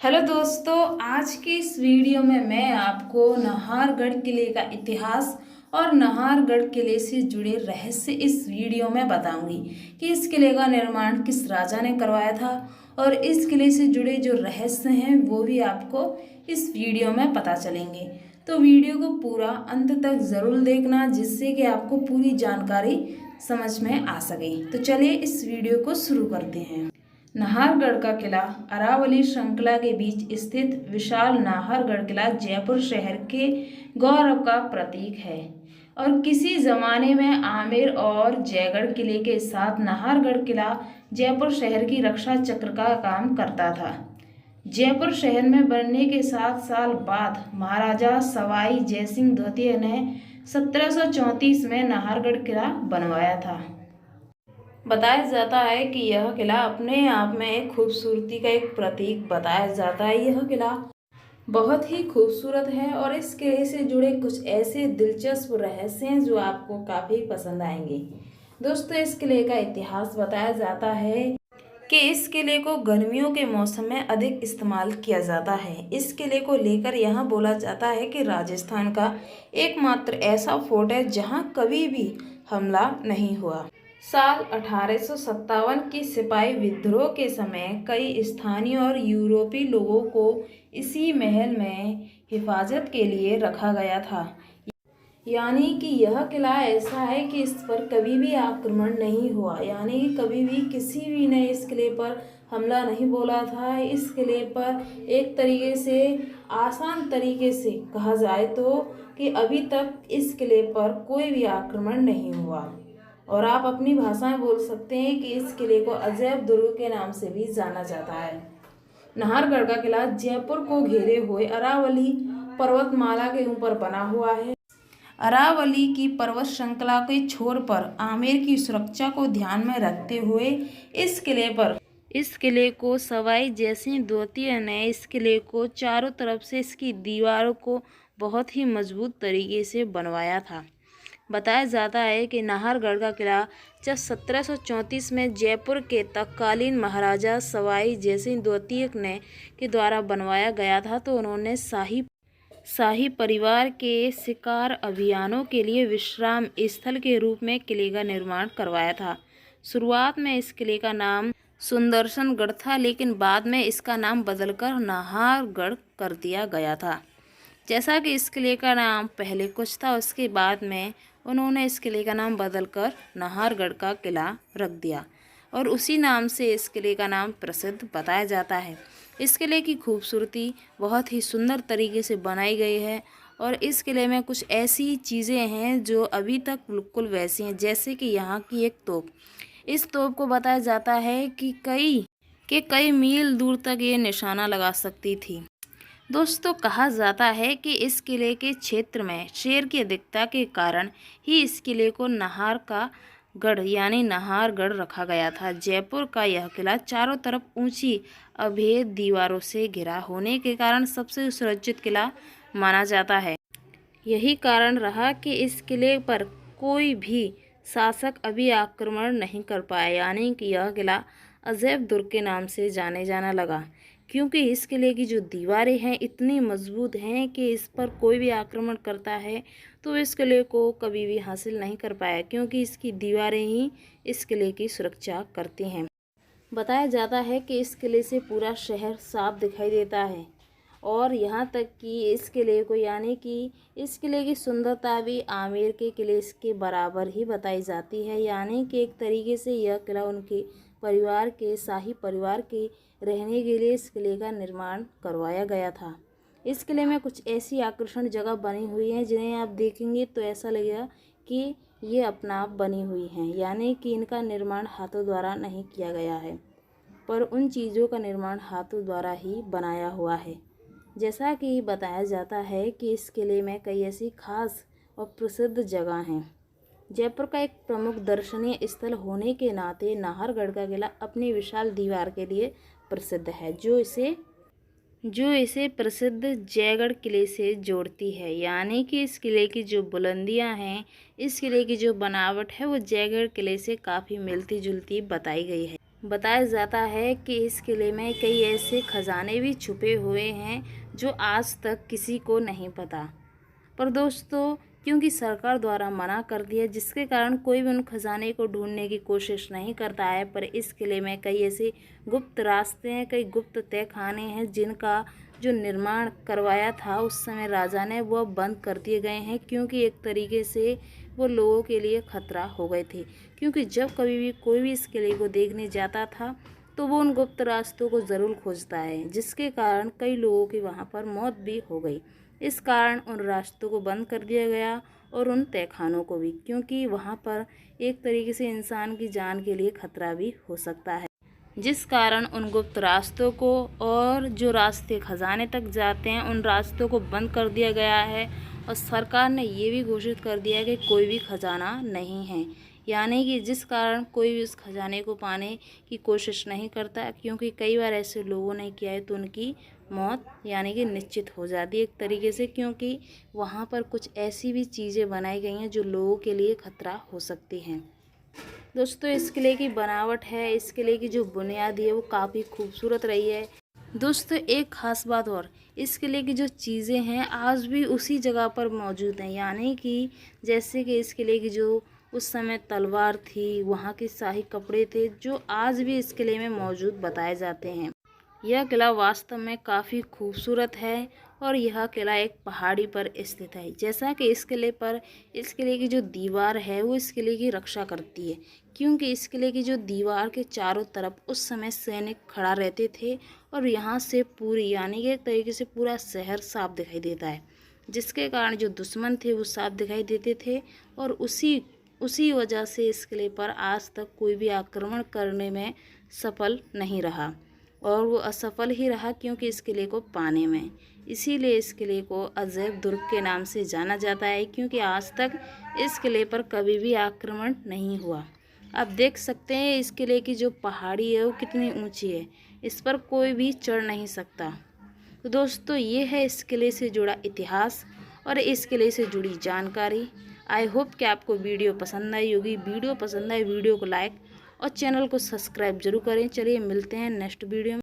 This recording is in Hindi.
हेलो दोस्तों, आज की इस वीडियो में मैं आपको नाहरगढ़ किले का इतिहास और नाहरगढ़ किले से जुड़े रहस्य इस वीडियो में बताऊंगी कि इस किले का निर्माण किस राजा ने करवाया था। और इस किले से जुड़े जो रहस्य हैं वो भी आपको इस वीडियो में पता चलेंगे। तो वीडियो को पूरा अंत तक ज़रूर देखना, जिससे कि आपको पूरी जानकारी समझ में आ सके। तो चलिए इस वीडियो को शुरू करते हैं। नाहरगढ़ का किला अरावली श्रृंखला के बीच स्थित विशाल नाहरगढ़ किला जयपुर शहर के गौरव का प्रतीक है और किसी जमाने में आमेर और जयगढ़ किले के साथ नाहरगढ़ किला जयपुर शहर की रक्षा चक्र का काम करता था। जयपुर शहर में बनने के 7 साल बाद महाराजा सवाई जयसिंह द्वितीय ने 1734 में नाहरगढ़ किला बनवाया था। बताया जाता है कि यह किला अपने आप में एक खूबसूरती का एक प्रतीक बताया जाता है। यह किला बहुत ही खूबसूरत है और इस किले से जुड़े कुछ ऐसे दिलचस्प रहस्य हैं जो आपको काफ़ी पसंद आएंगे। दोस्तों, इस किले का इतिहास बताया जाता है कि इस किले को गर्मियों के मौसम में अधिक इस्तेमाल किया जाता है। इस किले को लेकर यह बोला जाता है कि राजस्थान का एकमात्र ऐसा फोर्ट है जहां कभी भी हमला नहीं हुआ। साल 1857 की सिपाही विद्रोह के समय कई स्थानीय और यूरोपीय लोगों को इसी महल में हिफाजत के लिए रखा गया था। यानी कि यह किला ऐसा है कि इस पर कभी भी आक्रमण नहीं हुआ, यानी कि कभी भी किसी भी ने इस किले पर हमला नहीं बोला था। इस किले पर एक तरीके से आसान तरीके से कहा जाए तो कि अभी तक इस किले पर कोई भी आक्रमण नहीं हुआ। और आप अपनी भाषा में बोल सकते हैं कि इस किले को अजैब दुर्ग के नाम से भी जाना जाता है। नाहरगढ़ का किला जयपुर को घेरे हुए अरावली पर्वतमाला के ऊपर बना हुआ है। अरावली की पर्वत श्रृंखला के छोर पर आमेर की सुरक्षा को ध्यान में रखते हुए इस किले को सवाई जयसिंह द्वितीय ने इस किले को चारों तरफ से इसकी दीवारों को बहुत ही मजबूत तरीके से बनवाया था। बताया जाता है कि नाहरगढ़ का किला जब 1734 में जयपुर के तत्कालीन महाराजा सवाई जयसिंह द्वितीय के द्वारा बनवाया गया था, तो उन्होंने शाही परिवार के शिकार अभियानों के लिए विश्राम स्थल के रूप में किले का निर्माण करवाया था। शुरुआत में इस किले का नाम सुदर्शनगढ़ था, लेकिन बाद में इसका नाम बदलकर नाहरगढ़ कर दिया गया था। जैसा कि इस किले का नाम पहले कुछ था, उसके बाद में उन्होंने इस किले का नाम बदलकर नाहरगढ़ का किला रख दिया और उसी नाम से इस किले का नाम प्रसिद्ध बताया जाता है। इस किले की खूबसूरती बहुत ही सुंदर तरीके से बनाई गई है और इस किले में कुछ ऐसी चीज़ें हैं जो अभी तक बिल्कुल वैसी हैं, जैसे कि यहाँ की एक तोप। इस तोप को बताया जाता है कि कई मील दूर तक ये निशाना लगा सकती थी। दोस्तों, कहा जाता है कि इस किले के क्षेत्र में शेर की अधिकता के कारण ही इस किले को नाहर का गढ़ यानी नाहरगढ़ रखा गया था। जयपुर का यह किला चारों तरफ ऊंची अभेद दीवारों से घिरा होने के कारण सबसे सुरक्षित किला माना जाता है। यही कारण रहा कि इस किले पर कोई भी शासक अभी आक्रमण नहीं कर पाया, यानी कि यह किला अजैब दुर्ग के नाम से जाने जाना लगा, क्योंकि इस किले की जो दीवारें हैं इतनी मजबूत हैं कि इस पर कोई भी आक्रमण करता है तो इस किले को कभी भी हासिल नहीं कर पाया, क्योंकि इसकी दीवारें ही इस किले की सुरक्षा करती हैं। बताया जाता है कि इस किले से पूरा शहर साफ दिखाई देता है और यहाँ तक कि इस किले को यानी कि इस किले की सुंदरता भी आमेर के किले के बराबर ही बताई जाती है। यानी कि एक तरीके से यह किला उनके परिवार के शाही परिवार के रहने के लिए इस किले का निर्माण करवाया गया था। इस किले में कुछ ऐसी आकर्षण जगह बनी हुई हैं जिन्हें आप देखेंगे तो ऐसा लगेगा कि ये अपना आप बनी हुई हैं, यानी कि इनका निर्माण हाथों द्वारा नहीं किया गया है, पर उन चीज़ों का निर्माण हाथों द्वारा ही बनाया हुआ है। जैसा कि बताया जाता है कि इस किले में कई ऐसी खास और प्रसिद्ध जगह हैं। जयपुर का एक प्रमुख दर्शनीय स्थल होने के नाते नाहरगढ़ का किला अपनी विशाल दीवार के लिए प्रसिद्ध है, जो इसे प्रसिद्ध जयगढ़ किले से जोड़ती है। यानी कि इस किले की जो बुलंदियां हैं, इस किले की जो बनावट है वो जयगढ़ किले से काफ़ी मिलती जुलती बताई गई है। बताया जाता है कि इस किले में कई ऐसे खजाने भी छुपे हुए हैं जो आज तक किसी को नहीं पता। पर दोस्तों, क्योंकि सरकार द्वारा मना कर दिया, जिसके कारण कोई भी उन खजाने को ढूंढने की कोशिश नहीं करता है। पर इस किले में कई ऐसे गुप्त रास्ते हैं, कई गुप्त तहखाने हैं जिनका जो निर्माण करवाया था उस समय राजा ने, वो बंद कर दिए गए हैं, क्योंकि एक तरीके से वो लोगों के लिए खतरा हो गए थे। क्योंकि जब कभी भी कोई भी इस किले को देखने जाता था तो वो उन गुप्त रास्तों को ज़रूर खोजता है, जिसके कारण कई लोगों की वहाँ पर मौत भी हो गई। इस कारण उन रास्तों को बंद कर दिया गया और उन तहखानों को भी, क्योंकि वहाँ पर एक तरीके से इंसान की जान के लिए खतरा भी हो सकता है। जिस कारण उन गुप्त रास्तों को और जो रास्ते खजाने तक जाते हैं उन रास्तों को बंद कर दिया गया है। और सरकार ने ये भी घोषित कर दिया है कि कोई भी खजाना नहीं है, यानी कि जिस कारण कोई भी उस खजाने को पाने की कोशिश नहीं करता, क्योंकि कई बार ऐसे लोगों ने किया है तो उनकी मौत यानी कि निश्चित हो जाती है एक तरीके से, क्योंकि वहाँ पर कुछ ऐसी भी चीज़ें बनाई गई हैं जो लोगों के लिए खतरा हो सकती हैं। दोस्तों, इस किले की बनावट है, इस किले की जो बुनियादी है वो काफ़ी खूबसूरत रही है। दोस्तों, एक ख़ास बात और, इस किले की जो चीज़ें हैं आज भी उसी जगह पर मौजूद हैं, यानी कि जैसे कि इस किले की जो उस समय तलवार थी, वहाँ के शाही कपड़े थे, जो आज भी इस किले में मौजूद बताए जाते हैं। यह किला वास्तव में काफ़ी खूबसूरत है और यह किला एक पहाड़ी पर स्थित है। जैसा कि इस किले की जो दीवार है वो इस किले की रक्षा करती है, क्योंकि इस किले की जो दीवार के चारों तरफ उस समय सैनिक खड़ा रहते थे और यहाँ से पूरी यानी कि एक तरीके से पूरा शहर साफ दिखाई देता है, जिसके कारण जो दुश्मन थे वो साफ दिखाई देते थे। और उसी वजह से इस किले पर आज तक कोई भी आक्रमण करने में सफल नहीं रहा, और वो असफल ही रहा क्योंकि इस किले को पाने में। इसीलिए इस किले को अजैब दुर्ग के नाम से जाना जाता है, क्योंकि आज तक इस किले पर कभी भी आक्रमण नहीं हुआ। आप देख सकते हैं इस किले की जो पहाड़ी है वो कितनी ऊंची है, इस पर कोई भी चढ़ नहीं सकता। तो दोस्तों, ये है इस किले से जुड़ा इतिहास और इस किले से जुड़ी जानकारी। आई होप कि आपको वीडियो पसंद आई होगी। वीडियो पसंद आए वीडियो को लाइक और चैनल को सब्सक्राइब जरूर करें। चलिए मिलते हैं नेक्स्ट वीडियो में।